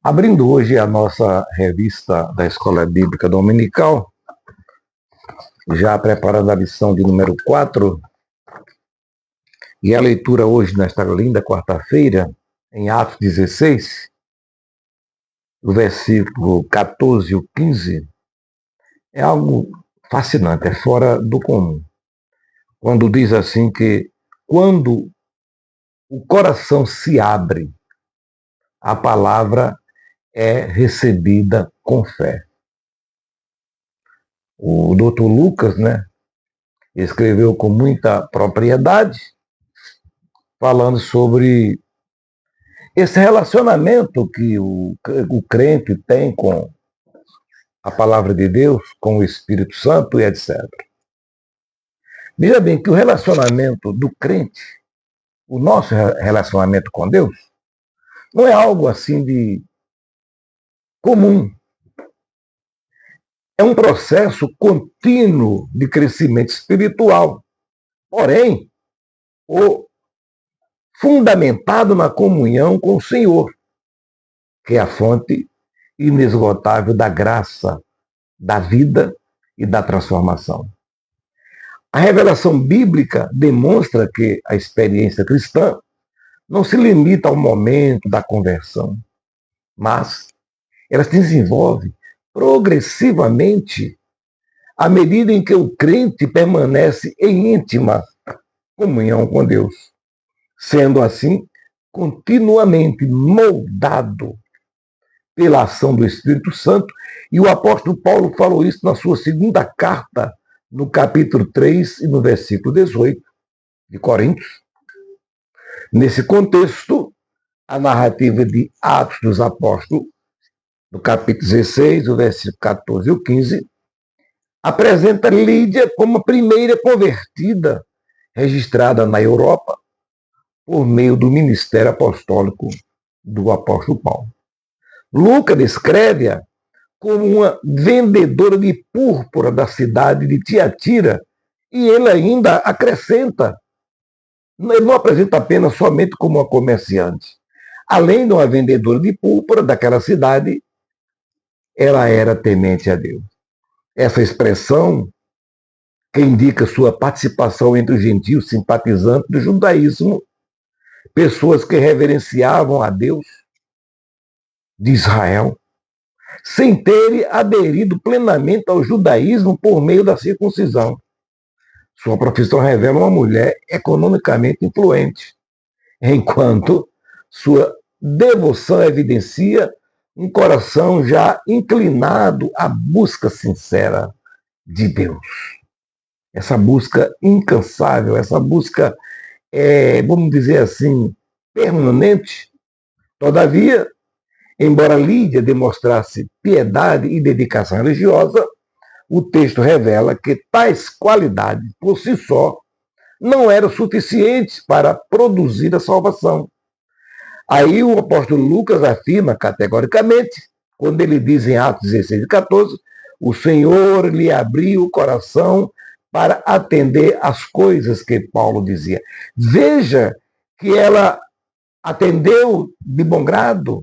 Abrindo hoje a nossa revista da Escola Bíblica Dominical, já preparando a lição de número 4, e a leitura hoje, nesta linda quarta-feira, em Atos 16, o versículo 14 e o 15, é algo fascinante, é fora do comum. Quando diz assim que quando o coração se abre, a palavra é recebida com fé. O Dr. Lucas, escreveu com muita propriedade, falando sobre esse relacionamento que o crente tem com a palavra de Deus, com o Espírito Santo e etc. Veja bem que o relacionamento do crente, o nosso relacionamento com Deus, não é algo assim de comum. É um processo contínuo de crescimento espiritual. Porém, fundamentado na comunhão com o Senhor, que é a fonte inesgotável da graça, da vida e da transformação. A revelação bíblica demonstra que a experiência cristã não se limita ao momento da conversão, mas ela se desenvolve progressivamente à medida em que o crente permanece em íntima comunhão com Deus, sendo assim continuamente moldado pela ação do Espírito Santo, e o apóstolo Paulo falou isso na sua segunda carta, no capítulo 3 e no versículo 18 de Coríntios. Nesse contexto, a narrativa de Atos dos Apóstolos, no capítulo 16, o versículo 14 e o 15, apresenta Lídia como a primeira convertida registrada na Europa por meio do ministério apostólico do apóstolo Paulo. Lucas descreve-a como uma vendedora de púrpura da cidade de Tiatira, e ele ainda acrescenta, ele não apresenta apenas somente como uma comerciante. Além de uma vendedora de púrpura daquela cidade, ela era temente a Deus. Essa expressão, que indica sua participação entre os gentios simpatizantes do judaísmo, pessoas que reverenciavam a Deus de Israel, sem terem aderido plenamente ao judaísmo por meio da circuncisão. Sua profissão revela uma mulher economicamente influente, enquanto sua devoção evidencia um coração já inclinado à busca sincera de Deus. Essa busca incansável, essa busca, vamos dizer assim, permanente. Todavia, embora Lídia demonstrasse piedade e dedicação religiosa, o texto revela que tais qualidades, por si só, não eram suficientes para produzir a salvação. Aí o apóstolo Lucas afirma categoricamente, quando ele diz em Atos 16 e 14, o Senhor lhe abriu o coração para atender às coisas que Paulo dizia. Veja que ela atendeu de bom grado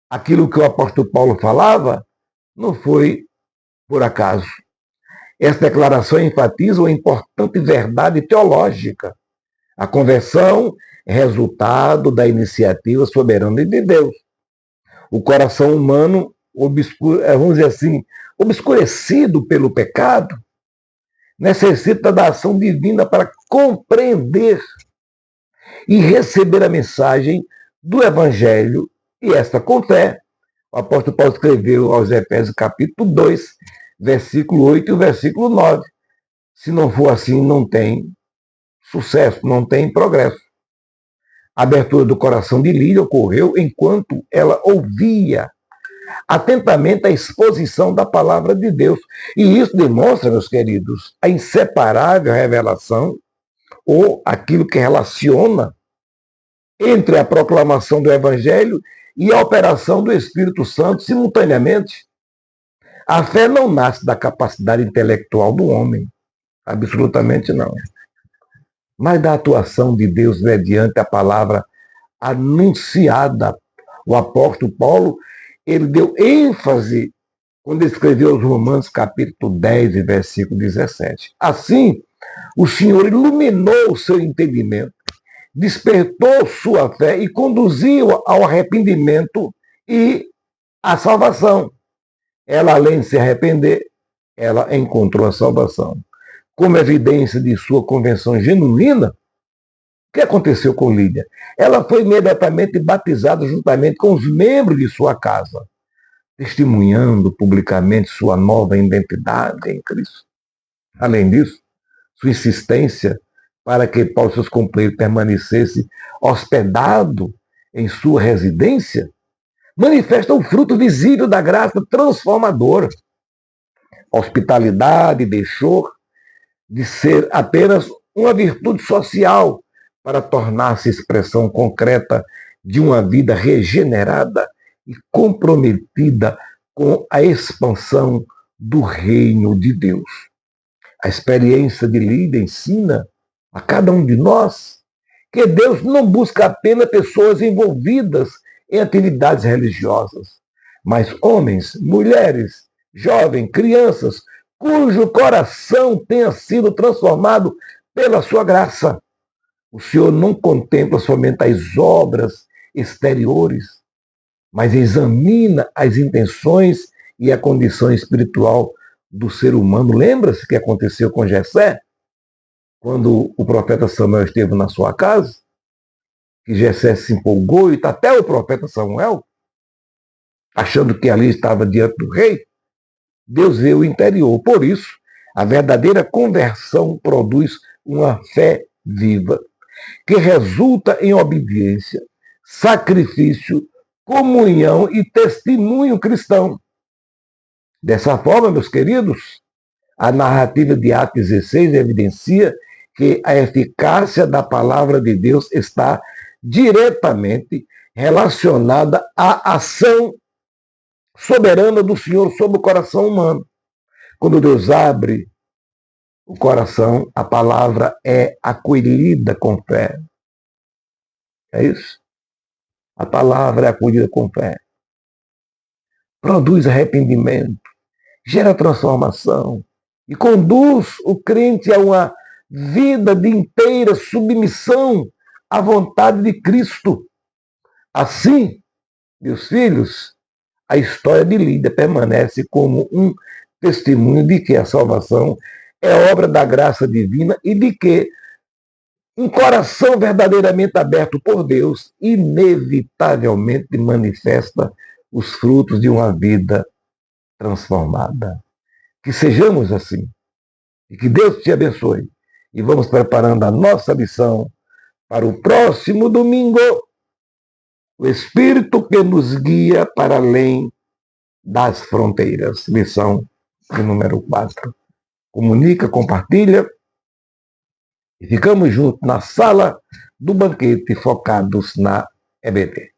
aquilo que o apóstolo Paulo falava, não foi por acaso. Essa declaração enfatiza uma importante verdade teológica. A conversão é resultado da iniciativa soberana de Deus. O coração humano, vamos dizer assim, obscurecido pelo pecado, necessita da ação divina para compreender e receber a mensagem do Evangelho, e esta com fé. O apóstolo Paulo escreveu aos Efésios capítulo 2, versículo 8 e o versículo 9. Se não for assim, não tem sucesso, não tem progresso. A abertura do coração de Lídia ocorreu enquanto ela ouvia atentamente a exposição da palavra de Deus. E isso demonstra, meus queridos, a inseparável revelação, ou aquilo que relaciona entre a proclamação do Evangelho e a operação do Espírito Santo simultaneamente. A fé não nasce da capacidade intelectual do homem, absolutamente não, mas da atuação de Deus mediante a palavra anunciada. O apóstolo Paulo, ele deu ênfase quando escreveu os Romanos, capítulo 10, versículo 17. Assim, o Senhor iluminou o seu entendimento, despertou sua fé e conduziu ao arrependimento e à salvação. Ela, além de se arrepender, ela encontrou a salvação. Como evidência de sua conversão genuína, o que aconteceu com Lídia? Ela foi imediatamente batizada juntamente com os membros de sua casa, testemunhando publicamente sua nova identidade em Cristo. Além disso, sua insistência para que Paulo e seus companheiros permanecessem hospedado em sua residência manifesta o fruto visível da graça transformadora. A hospitalidade deixou de ser apenas uma virtude social para tornar-se expressão concreta de uma vida regenerada e comprometida com a expansão do reino de Deus. A experiência de Lídia ensina a cada um de nós que Deus não busca apenas pessoas envolvidas em atividades religiosas, mas homens, mulheres, jovens, crianças, cujo coração tenha sido transformado pela sua graça. O Senhor não contempla somente as obras exteriores, mas examina as intenções e a condição espiritual do ser humano. Lembra-se o que aconteceu com Jessé? Quando o profeta Samuel esteve na sua casa, que Jessé se empolgou, e até o profeta Samuel, achando que ali estava diante do rei, Deus vê o interior. Por isso, a verdadeira conversão produz uma fé viva, que resulta em obediência, sacrifício, comunhão e testemunho cristão. Dessa forma, meus queridos, a narrativa de Atos 16 evidencia que a eficácia da palavra de Deus está diretamente relacionada à ação soberana do Senhor sobre o coração humano. Quando Deus abre o coração, a palavra é acolhida com fé. É isso? A palavra é acolhida com fé. Produz arrependimento, gera transformação e conduz o crente a uma vida de inteira submissão à vontade de Cristo. Assim, meus filhos, a história de Lídia permanece como um testemunho de que a salvação é obra da graça divina e de que um coração verdadeiramente aberto por Deus inevitavelmente manifesta os frutos de uma vida transformada. Que sejamos assim. E que Deus te abençoe. E vamos preparando a nossa lição para o próximo domingo. O Espírito que nos guia para além das fronteiras. Lição de número 4. Comunica, compartilha. E ficamos juntos na sala do banquete, focados na EBD.